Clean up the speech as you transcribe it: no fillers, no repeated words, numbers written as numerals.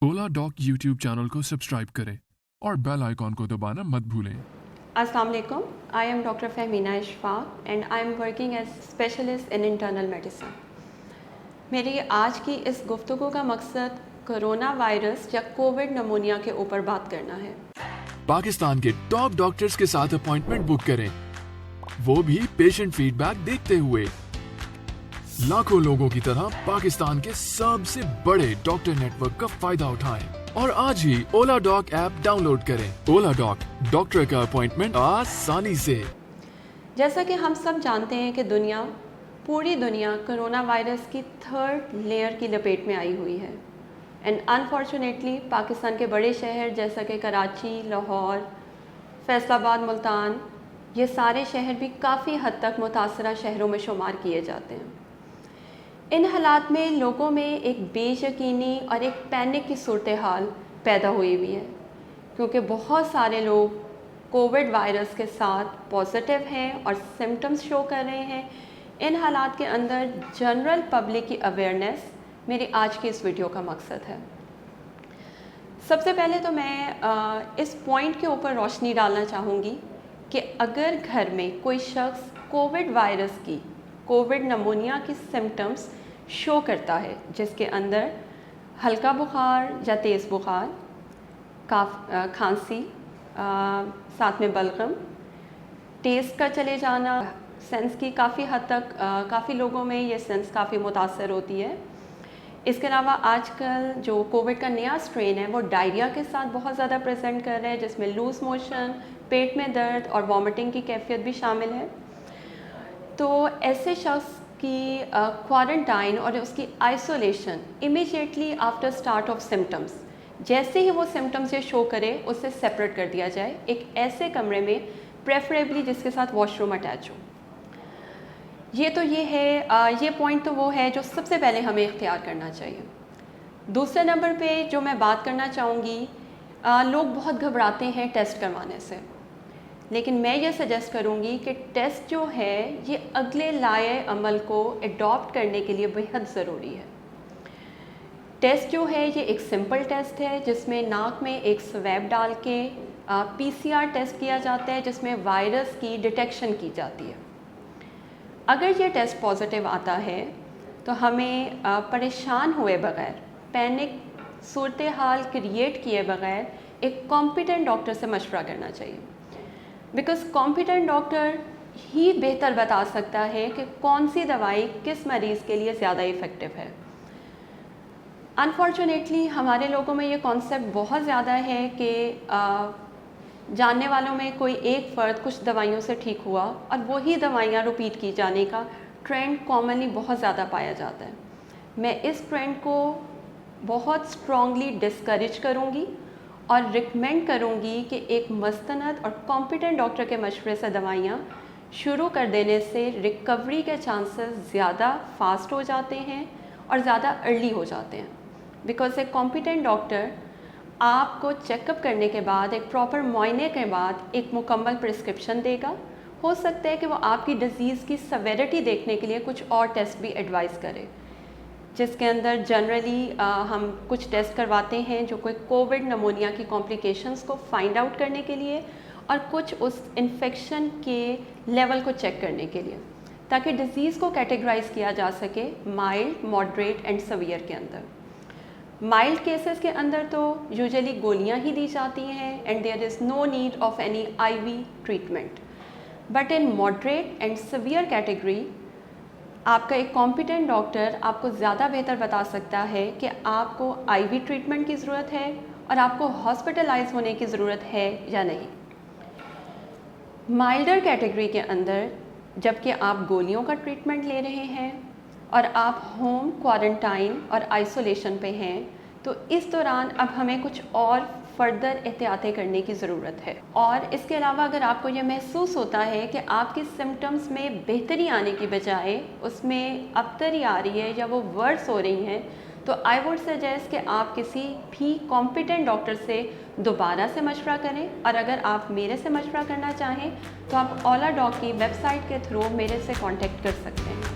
ओला dock YouTube channel को subscribe करें और बेल आइकॉन को दबाना मत भूलें। अस्सलाम वालेकुम, I am doctor Fahmina Ishfaq and I am working as specialist in internal medicine. मेरी आज की इस गुफ्तगू का मकसद कोरोना वायरस या कोविड नमूनिया के ऊपर बात करना है। पाकिस्तान के टॉप डॉक्टर्स के साथ अपॉइंटमेंट बुक करें, वो भी पेशेंट फीडबैक देखते हुए। लाखों लोगों की तरह पाकिस्तान के सबसे बड़े डॉक्टर नेटवर्क का फायदा उठाएं और आज ही ओला डॉक ऐप डाउनलोड करें। ओला डॉक, डॉक्टर का अपॉइंटमेंट आसानी से। जैसा कि हम सब जानते हैं कि पूरी दुनिया कोरोना वायरस की थर्ड लेयर की लपेट में आई हुई है एंड अनफॉर्चुनेटली पाकिस्तान के बड़े शहर जैसा कि कराची, लाहौर, फैसलाबाद, मुल्तान, ये सारे शहर भी काफ़ी हद तक मुतासरा शहरों में शुमार किए जाते हैं। इन हालात में लोगों में एक बेयकीनी और एक पैनिक की सूरत हाल पैदा हुई हुई है क्योंकि बहुत सारे लोग कोविड वायरस के साथ पॉजिटिव हैं और सिम्टम्स शो कर रहे हैं। इन हालात के अंदर जनरल पब्लिक की अवेयरनेस मेरी आज की इस वीडियो का मकसद है। सबसे पहले तो मैं इस पॉइंट के ऊपर रोशनी डालना चाहूँगी कि अगर घर में कोई शख्स कोविड नमूनिया की सिम्टम्स शो करता है जिसके अंदर हल्का बुखार या तेज़ बुखार, खांसी, साथ में बलगम, टेस्ट का चले जाना, सेंस की काफ़ी हद तक काफ़ी लोगों में ये सेंस काफ़ी मुतासर होती है। इसके अलावा आजकल जो कोविड का नया स्ट्रेन है वो डायरिया के साथ बहुत ज़्यादा प्रेजेंट कर रहे हैं जिसमें लूज़ मोशन, पेट में दर्द और वॉमिटिंग की कैफियत भी शामिल है। तो ऐसे शख्स की क्वारंटाइन और उसकी isolation immediately after start of symptoms, जैसे ही वो सिम्टम्स ये शो करे उससे सेपरेट कर दिया जाए एक ऐसे कमरे में, प्रेफरेबली जिसके साथ वॉशरूम अटैच हो। ये पॉइंट तो वो है जो सबसे पहले हमें इख्तियार करना चाहिए। दूसरे नंबर पे जो मैं बात करना चाहूँगी, लोग बहुत घबराते हैं टेस्ट करवाने से, लेकिन मैं ये सजेस्ट करूँगी कि टेस्ट जो है ये अगले लाए अमल को एडॉप्ट करने के लिए बेहद ज़रूरी है। टेस्ट जो है ये एक सिंपल टेस्ट है जिसमें नाक में एक स्वैब डाल के PCR टेस्ट किया जाता है जिसमें वायरस की डिटेक्शन की जाती है। अगर ये टेस्ट पॉजिटिव आता है तो हमें परेशान हुए बगैर, पैनिक सूरत हाल क्रिएट किए बगैर एक कॉम्पिटेंट डॉक्टर से मशवरा करना चाहिए, बिकॉज़ कॉम्पिटेंट डॉक्टर ही बेहतर बता सकता है कि कौन सी दवाई किस मरीज़ के लिए ज़्यादा इफ़ेक्टिव है। अनफॉर्चुनेटली हमारे लोगों में ये कॉन्सेप्ट बहुत ज़्यादा है कि जानने वालों में कोई एक फ़र्द कुछ दवाइयों से ठीक हुआ और वही दवाइयाँ रिपीट की जाने का ट्रेंड कॉमनली बहुत ज़्यादा पाया जाता है। मैं इस ट्रेंड को बहुत स्ट्रॉन्गली डिस्करेज करूँगी और रिकमेंड करूँगी कि एक मस्तनद और कॉम्पिटेंट डॉक्टर के मशवरे से दवाइयाँ शुरू कर देने से रिकवरी के चांसेस ज़्यादा फास्ट हो जाते हैं और ज़्यादा अर्ली हो जाते हैं, बिकॉज़ एक कॉम्पिटेंट डॉक्टर आपको चेकअप करने के बाद, एक प्रॉपर मुआयने के बाद एक मुकम्मल प्रिस्क्रिप्शन देगा। हो सकता है कि वो आपकी डिज़ीज़ की सेवेरिटी देखने के लिए कुछ और टेस्ट भी एडवाइस करे, जिसके अंदर जनरली हम कुछ टेस्ट करवाते हैं जो कोई कोविड नमूनिया की कॉम्प्लिकेशंस को फाइंड आउट करने के लिए और कुछ उस इन्फेक्शन के लेवल को चेक करने के लिए, ताकि डिज़ीज़ को कैटेगराइज किया जा सके माइल्ड, मॉडरेट एंड सवियर के अंदर। माइल्ड केसेस के अंदर तो यूजुअली गोलियां ही दी जाती हैं and there is no need of any IV treatment, but in moderate and severe category आपका एक कॉम्पिटेंट डॉक्टर आपको ज़्यादा बेहतर बता सकता है कि आपको IV ट्रीटमेंट की ज़रूरत है और आपको हॉस्पिटलाइज होने की ज़रूरत है या नहीं। माइल्डर कैटेगरी के अंदर जबकि आप गोलियों का ट्रीटमेंट ले रहे हैं और आप होम क्वारंटाइन और आइसोलेशन पे हैं, तो इस दौरान अब हमें कुछ और फर्दर एहतियातें करने की ज़रूरत है। और इसके अलावा अगर आपको ये महसूस होता है कि आपके सिम्टम्स में बेहतरी आने की बजाय उसमें अबतरी आ रही है या वो वर्स हो रही हैं, तो आई वुड सजेस्ट कि आप किसी भी कॉम्पिटेंट डॉक्टर से दोबारा से मशवरा करें। और अगर आप मेरे से मशवरा करना चाहें तो आप ओला डॉक की वेबसाइट के थ्रू मेरे से कांटेक्ट कर सकते हैं।